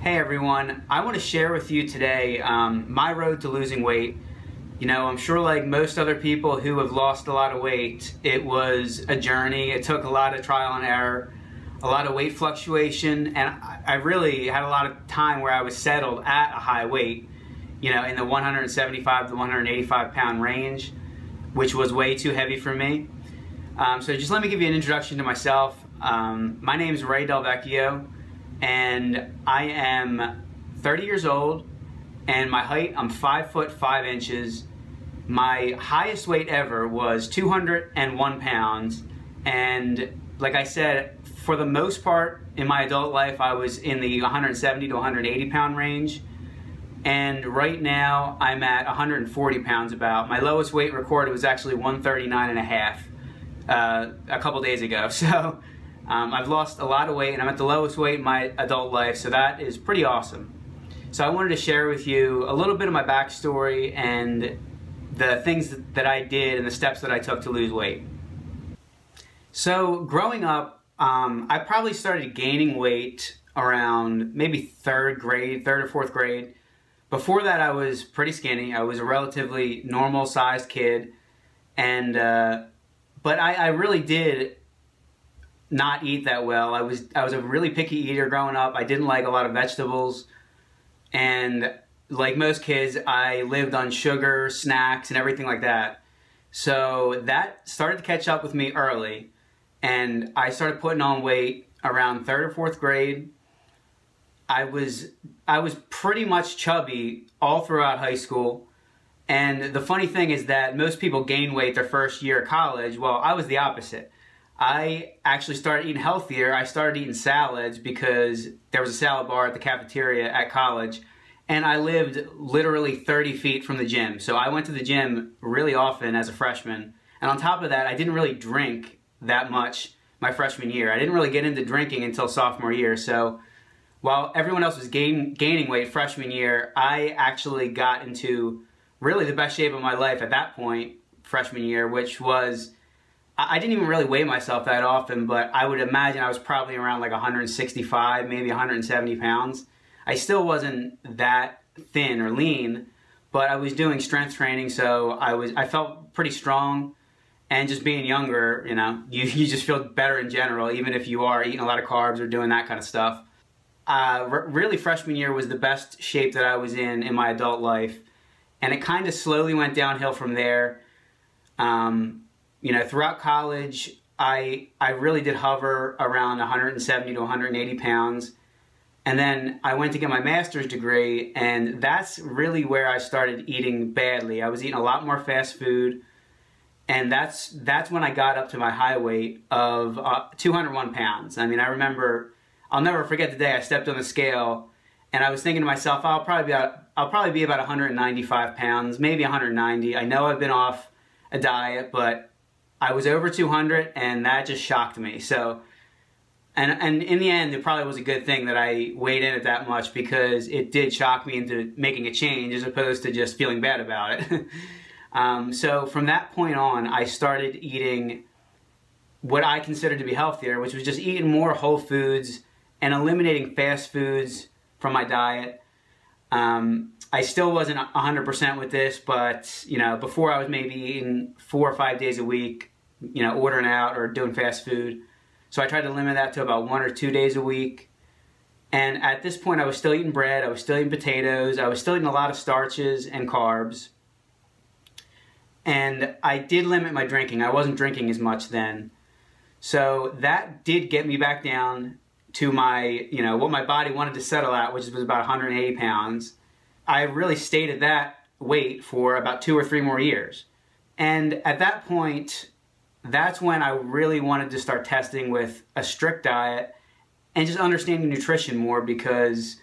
Hey everyone, I want to share with you today my road to losing weight. You know, I'm sure like most other people who have lost a lot of weight, it was a journey. It took a lot of trial and error, a lot of weight fluctuation, and I really had a lot of time where I was settled at a high weight, you know, in the 175 to 185 pound range, which was way too heavy for me. So just let me give you an introduction to myself. My name is Ray Del Vecchio, and I am 30 years old, and my height, I'm 5 foot 5 inches. My highest weight ever was 201 pounds, and like I said, for the most part in my adult life, I was in the 170 to 180 pound range, and right now I'm at 140 pounds about. My lowest weight recorded was actually 139 and a half a couple days ago, so I've lost a lot of weight and I'm at the lowest weight in my adult life, so that is pretty awesome. So I wanted to share with you a little bit of my backstory and the things that I did and the steps that I took to lose weight. So growing up, I probably started gaining weight around maybe third or fourth grade. Before that, I was pretty skinny. I was a relatively normal sized kid, and but I really did not eat that well. I was a really picky eater growing up. I didn't like a lot of vegetables, and like most kids, I lived on sugar, snacks, and everything like that. So that started to catch up with me early, and I started putting on weight around third or fourth grade. I was pretty much chubby all throughout high school. And the funny thing is that most people gain weight their first year of college. Well, I was the opposite. I actually started eating healthier. I started eating salads because there was a salad bar at the cafeteria at college, and I lived literally 30 feet from the gym. So I went to the gym really often as a freshman. And on top of that, I didn't really drink that much my freshman year. I didn't really get into drinking until sophomore year. So while everyone else was gaining weight freshman year, I actually got into really the best shape of my life at that point, freshman year, which was, I didn't even really weigh myself that often, but I would imagine I was probably around like 165, maybe 170 pounds. I still wasn't that thin or lean, but I was doing strength training, so I felt pretty strong. And just being younger, you know, you just feel better in general, even if you are eating a lot of carbs or doing that kind of stuff. Really, freshman year was the best shape that I was in my adult life, and it kind of slowly went downhill from there. You know, throughout college, I really did hover around 170 to 180 pounds. And then I went to get my master's degree, and that's really where I started eating badly. I was eating a lot more fast food, and that's when I got up to my high weight of 201 pounds. I mean, I remember, I'll never forget the day I stepped on the scale, and I was thinking to myself, I'll probably be about 195 pounds, maybe 190. I know I've been off a diet, but I was over 200, and that just shocked me. So, and in the end, it probably was a good thing that I weighed in at that much, because it did shock me into making a change as opposed to just feeling bad about it. So from that point on, I started eating what I considered to be healthier, which was just eating more whole foods and eliminating fast foods from my diet. I still wasn't 100% with this, but, you know, before I was maybe eating 4 or 5 days a week, you know, ordering out or doing fast food. So I tried to limit that to about 1 or 2 days a week. And at this point, I was still eating bread, I was still eating potatoes, I was still eating a lot of starches and carbs. And I did limit my drinking. I wasn't drinking as much then. So that did get me back down to my, you know, what my body wanted to settle at, which was about 180 pounds. I really stayed at that weight for about 2 or 3 more years. And at that point, that's when I really wanted to start testing with a strict diet and just understanding nutrition more, because,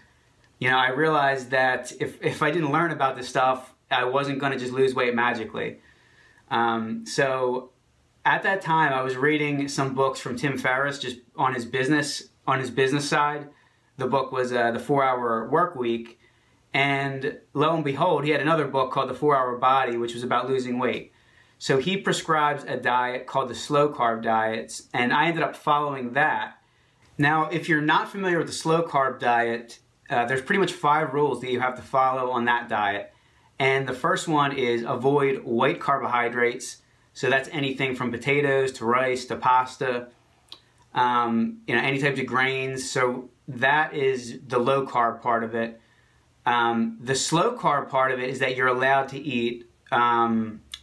you know, I realized that if I didn't learn about this stuff, I wasn't going to just lose weight magically. So at that time, I was reading some books from Tim Ferriss just on his business side. The book was The 4-Hour Work Week. And lo and behold, he had another book called The 4-Hour Body, which was about losing weight. So he prescribes a diet called the slow carb diets, and I ended up following that. Now, if you're not familiar with the slow carb diet, there's pretty much 5 rules that you have to follow on that diet. And the first one is avoid white carbohydrates. So that's anything from potatoes to rice to pasta, any types of grains. So that is the low carb part of it. The slow carb part of it is that you're allowed to eat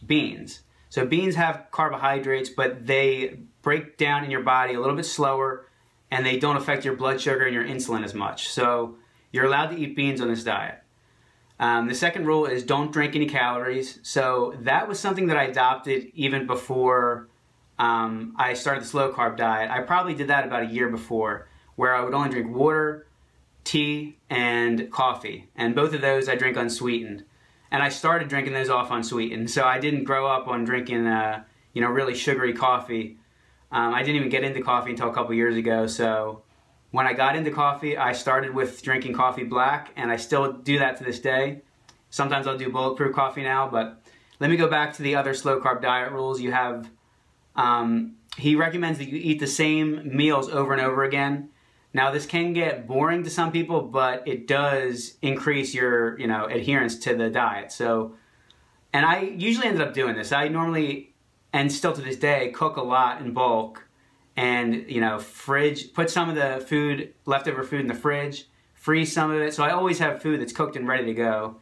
beans. So beans have carbohydrates, but they break down in your body a little bit slower, and they don't affect your blood sugar and your insulin as much. So you're allowed to eat beans on this diet. The second rule is don't drink any calories. So that was something that I adopted even before I started the slow carb diet. I probably did that about a year before, where I would only drink water, tea, and coffee. And both of those I drink unsweetened. And I started drinking those off unsweetened. So I didn't grow up on drinking, really sugary coffee. I didn't even get into coffee until a couple years ago. So when I got into coffee, I started with drinking coffee black, and I still do that to this day. Sometimes I'll do bulletproof coffee now, but let me go back to the other slow carb diet rules. You have, he recommends that you eat the same meals over and over again. Now this can get boring to some people, but it does increase your, adherence to the diet. So, and I usually ended up doing this. I normally, and still to this day, cook a lot in bulk. And, put some of the leftover food in the fridge, freeze some of it. So I always have food that's cooked and ready to go.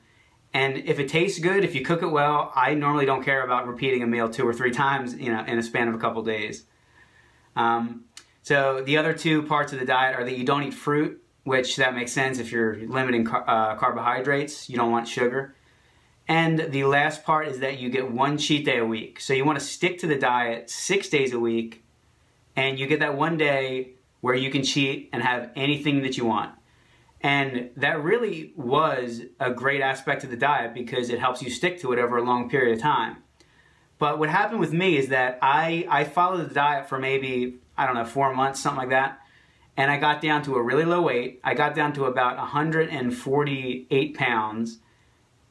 And if it tastes good, if you cook it well, I normally don't care about repeating a meal 2 or 3 times, in a span of a couple days. So the other 2 parts of the diet are that you don't eat fruit, which that makes sense if you're limiting carbohydrates. You don't want sugar. And the last part is that you get 1 cheat day a week. So you want to stick to the diet 6 days a week. And you get that 1 day where you can cheat and have anything that you want. And that really was a great aspect of the diet because it helps you stick to it over a long period of time. But what happened with me is that I followed the diet for maybe, 4 months, something like that. And I got down to a really low weight. I got down to about 148 pounds.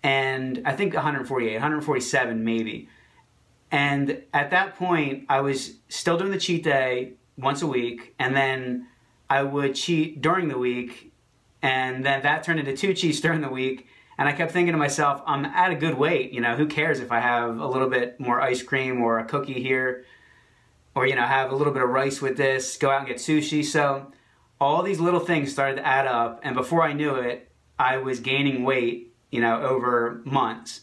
And I think 147 maybe. And at that point, I was still doing the cheat day once a week, and then I would cheat during the week, and then that turned into 2 cheats during the week, and I kept thinking to myself, I'm at a good weight, who cares if I have a little bit more ice cream or a cookie here, or, have a little bit of rice with this, go out and get sushi. So all these little things started to add up, and before I knew it, I was gaining weight, over months.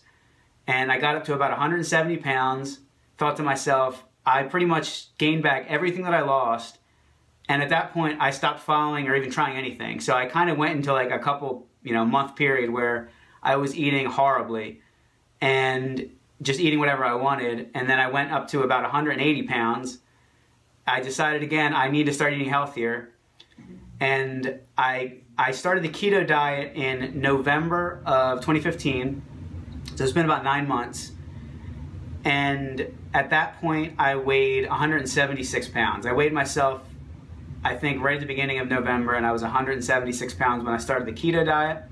And I got up to about 170 pounds, thought to myself, I pretty much gained back everything that I lost. And at that point, I stopped following or even trying anything. So I kind of went into like a couple, month period where I was eating horribly and just eating whatever I wanted. And then I went up to about 180 pounds. I decided again, I need to start eating healthier. And I started the keto diet in November of 2015. So it's been about 9 months. And at that point, I weighed 176 pounds. I weighed myself, I think, right at the beginning of November, and I was 176 pounds when I started the keto diet.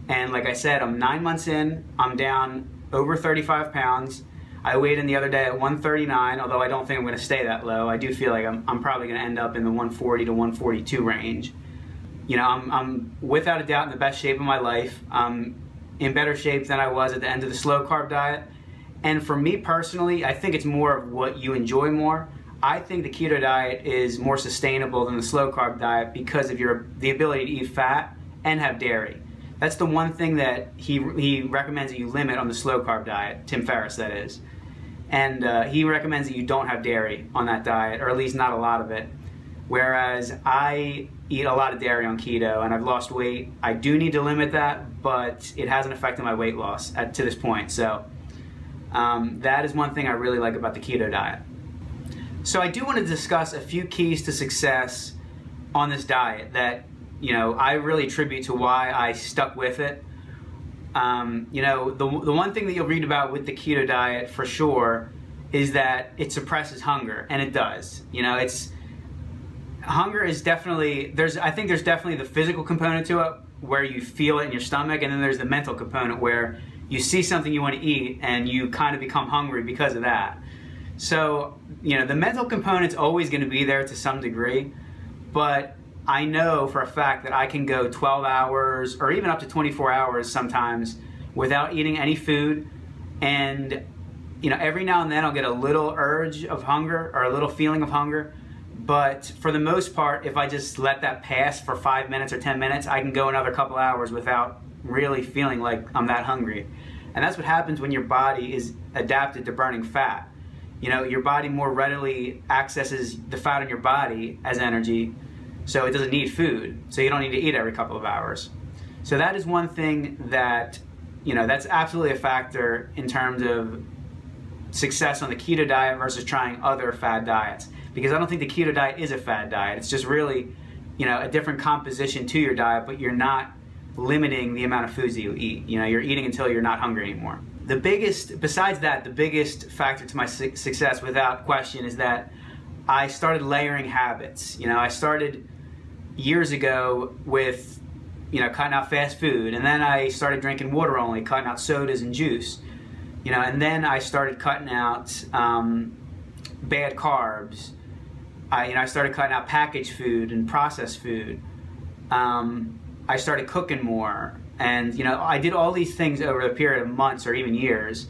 And like I said, I'm 9 months in. I'm down over 35 pounds. I weighed in the other day at 139, although I don't think I'm going to stay that low. I do feel like I'm probably going to end up in the 140 to 142 range. I'm without a doubt in the best shape of my life. I'm in better shape than I was at the end of the slow carb diet. And for me personally, I think it's more of what you enjoy more. I think the keto diet is more sustainable than the slow carb diet because of the ability to eat fat and have dairy. That's the one thing that he recommends that you limit on the slow carb diet, Tim Ferriss that is. And he recommends that you don't have dairy on that diet, or at least not a lot of it. Whereas I eat a lot of dairy on keto and I've lost weight. I do need to limit that, but it hasn't affected my weight loss to this point. So that is one thing I really like about the keto diet. So I do want to discuss a few keys to success on this diet that, I really attribute to why I stuck with it. The one thing that you'll read about with the keto diet for sure is that it suppresses hunger, and it does. Hunger is definitely, I think there's definitely the physical component to it where you feel it in your stomach, and then there's the mental component where you see something you want to eat and you kind of become hungry because of that. So, the mental component's always going to be there to some degree, but I know for a fact that I can go 12 hours or even up to 24 hours sometimes without eating any food. And you know, every now and then I'll get a little urge of hunger or a little feeling of hunger. But for the most part, if I just let that pass for 5 minutes or 10 minutes, I can go another couple hours without really feeling like I'm that hungry. And that's what happens when your body is adapted to burning fat. You know, your body more readily accesses the fat in your body as energy, so it doesn't need food. So you don't need to eat every couple of hours. So that is one thing that, you know, that's absolutely a factor in terms of success on the keto diet versus trying other fad diets. Because I don't think the keto diet is a fad diet. It's just really, you know, a different composition to your diet, but you're not limiting the amount of foods that you eat. You know, you're eating until you're not hungry anymore. The biggest, besides that, the biggest factor to my success without question is that I started layering habits. You know, I started years ago with, you know, cutting out fast food, and then I started drinking water only, cutting out sodas and juice. You know, and then I started cutting out bad carbs. I started cutting out packaged food and processed food. I started cooking more, and you know, I did all these things over a period of months or even years.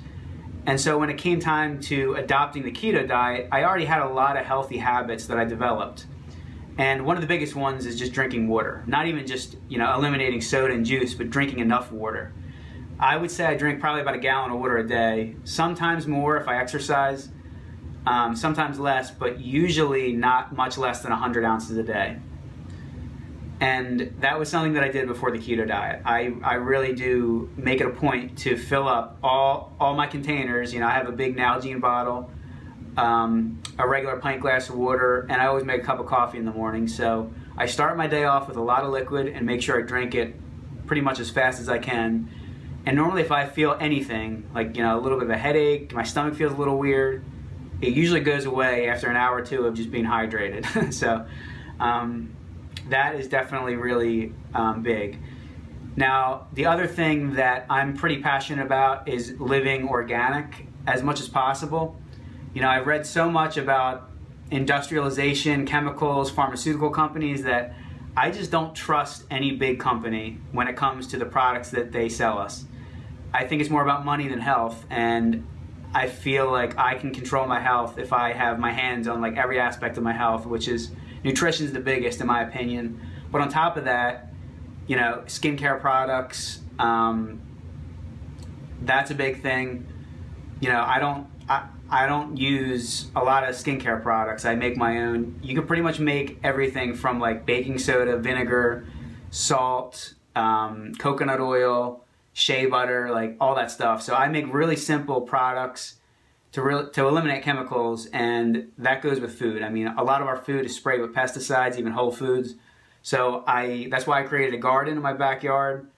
And so when it came time to adopting the keto diet, I already had a lot of healthy habits that I developed. And one of the biggest ones is just drinking water. Not even just, you know, eliminating soda and juice, but drinking enough water. I would say I drink probably about a gallon of water a day, sometimes more if I exercise, sometimes less, but usually not much less than 100 ounces a day. And that was something that I did before the keto diet. I really do make it a point to fill up all my containers. You know, I have a big Nalgene bottle, a regular pint glass of water, and I always make a cup of coffee in the morning. So I start my day off with a lot of liquid and make sure I drink it pretty much as fast as I can. And normally if I feel anything, like, you know, a little bit of a headache, my stomach feels a little weird, it usually goes away after an hour or two of just being hydrated. So that is definitely really big. Now, the other thing that I'm pretty passionate about is living organic as much as possible. You know, I've read so much about industrialization, chemicals, pharmaceutical companies that I just don't trust any big company when it comes to the products that they sell us. I think it's more about money than health, and I feel like I can control my health if I have my hands on like every aspect of my health, which is nutrition is the biggest in my opinion. But on top of that, you know, skincare products, that's a big thing. You know, I don't use a lot of skincare products. I make my own. You can pretty much make everything from like baking soda, vinegar, salt, coconut oil, shea butter, like all that stuff. So I make really simple products to eliminate chemicals, and that goes with food. I mean, a lot of our food is sprayed with pesticides, even whole foods. So that's why I created a garden in my backyard.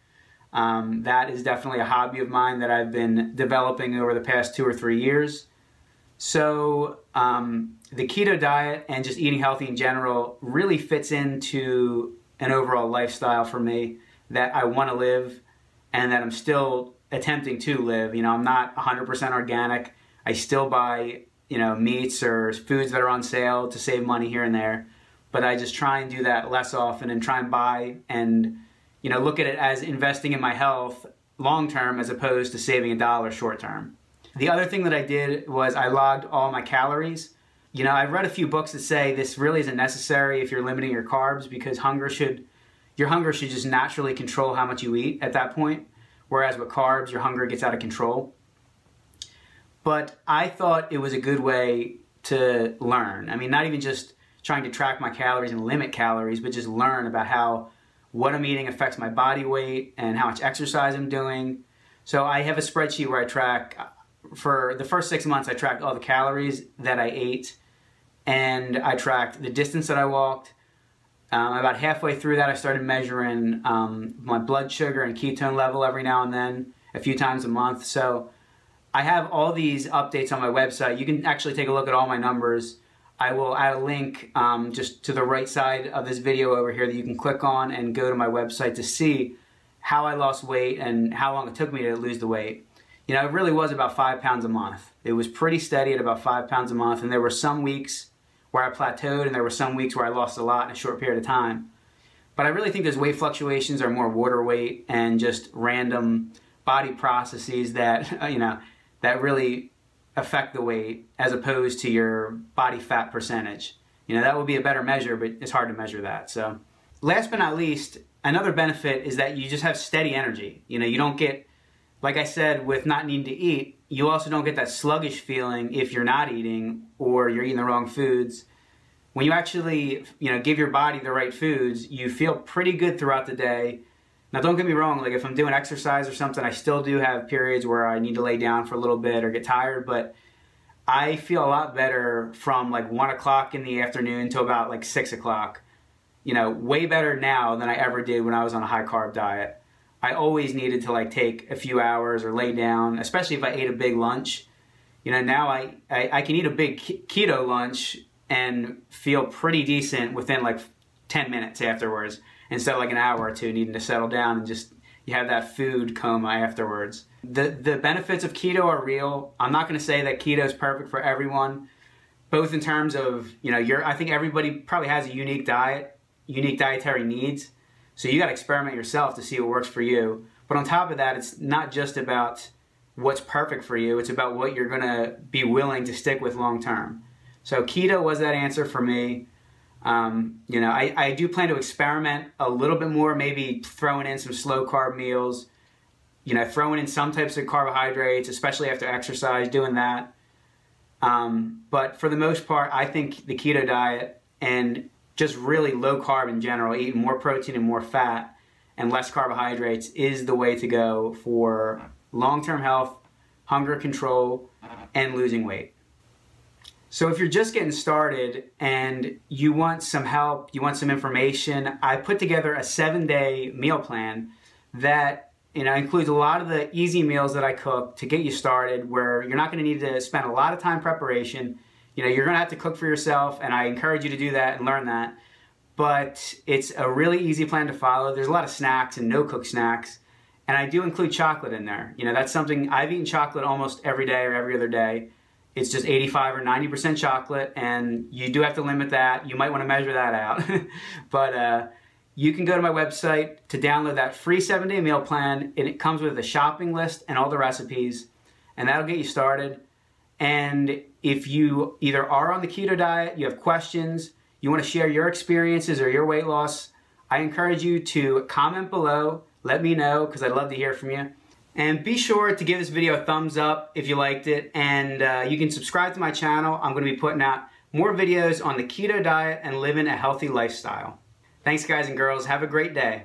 That is definitely a hobby of mine that I've been developing over the past 2 or 3 years. So the keto diet and just eating healthy in general really fits into an overall lifestyle for me that I want to live and that I'm still attempting to live. You know, I'm not 100% organic. I still buy, you know, meats or foods that are on sale to save money here and there. But I just try and do that less often and try and buy and, you know, look at it as investing in my health long term as opposed to saving a dollar short term. The other thing that I did was I logged all my calories. You know, I've read a few books that say this really isn't necessary if you're limiting your carbs, because your hunger should just naturally control how much you eat at that point. Whereas with carbs, your hunger gets out of control. But I thought it was a good way to learn. I mean, not even just trying to track my calories and limit calories, but just learn about how what I'm eating affects my body weight and how much exercise I'm doing. So I have a spreadsheet where I track, for the first 6 months, I tracked all the calories that I ate, and I tracked the distance that I walked. About halfway through that, I started measuring my blood sugar and ketone level every now and then, a few times a month. So I have all these updates on my website. You can actually take a look at all my numbers. I will add a link just to the right side of this video over here that you can click on and go to my website to see how I lost weight and how long it took me to lose the weight. You know, it really was about 5 pounds a month. It was pretty steady at about 5 pounds a month, and there were some weeks where I plateaued, and there were some weeks where I lost a lot in a short period of time. But I really think those weight fluctuations are more water weight and just random body processes that, you know, that really affect the weight as opposed to your body fat percentage. You know, that would be a better measure, but it's hard to measure that. So last but not least, another benefit is that you just have steady energy. You know, you don't get, like I said, with not needing to eat, you also don't get that sluggish feeling if you're not eating or you're eating the wrong foods. When you actually, you know, give your body the right foods, you feel pretty good throughout the day. Now, don't get me wrong, like if I'm doing exercise or something, I still do have periods where I need to lay down for a little bit or get tired, but I feel a lot better from like 1 o'clock in the afternoon to about like 6 o'clock. You know, way better now than I ever did when I was on a high carb diet. I always needed to like take a few hours or lay down, especially if I ate a big lunch. You know, now I can eat a big keto lunch and feel pretty decent within like 10 minutes afterwards, instead of like an hour or two needing to settle down and just, you have that food coma afterwards. The benefits of keto are real. I'm not going to say that keto is perfect for everyone, both in terms of, you know, I think everybody probably has a unique diet, unique dietary needs. So you got to experiment yourself to see what works for you. But on top of that, it's not just about what's perfect for you. It's about what you're going to be willing to stick with long term. So keto was that answer for me. You know, I do plan to experiment a little bit more, maybe throwing in some slow carb meals, you know, throwing in some types of carbohydrates, especially after exercise, doing that. But for the most part, I think the keto diet and just really low carb in general, eating more protein and more fat and less carbohydrates is the way to go for long-term health, hunger control, and losing weight. So if you're just getting started and you want some help, you want some information, I put together a 7-day meal plan that, you know, includes a lot of the easy meals that I cook to get you started, where you're not going to need to spend a lot of time preparation. You know, you're going to have to cook for yourself, and I encourage you to do that and learn that. But it's a really easy plan to follow. There's a lot of snacks and no-cook snacks, and I do include chocolate in there. You know, that's something, I've eaten chocolate almost every day or every other day. It's just 85 or 90% chocolate, and you do have to limit that. You might want to measure that out. But you can go to my website to download that free 7-day meal plan, and it comes with a shopping list and all the recipes, and that'll get you started. And if you either are on the keto diet, you have questions, you want to share your experiences or your weight loss, I encourage you to comment below. Let me know, because I'd love to hear from you. And be sure to give this video a thumbs up if you liked it, and you can subscribe to my channel. I'm going to be putting out more videos on the keto diet and living a healthy lifestyle. Thanks guys and girls, have a great day.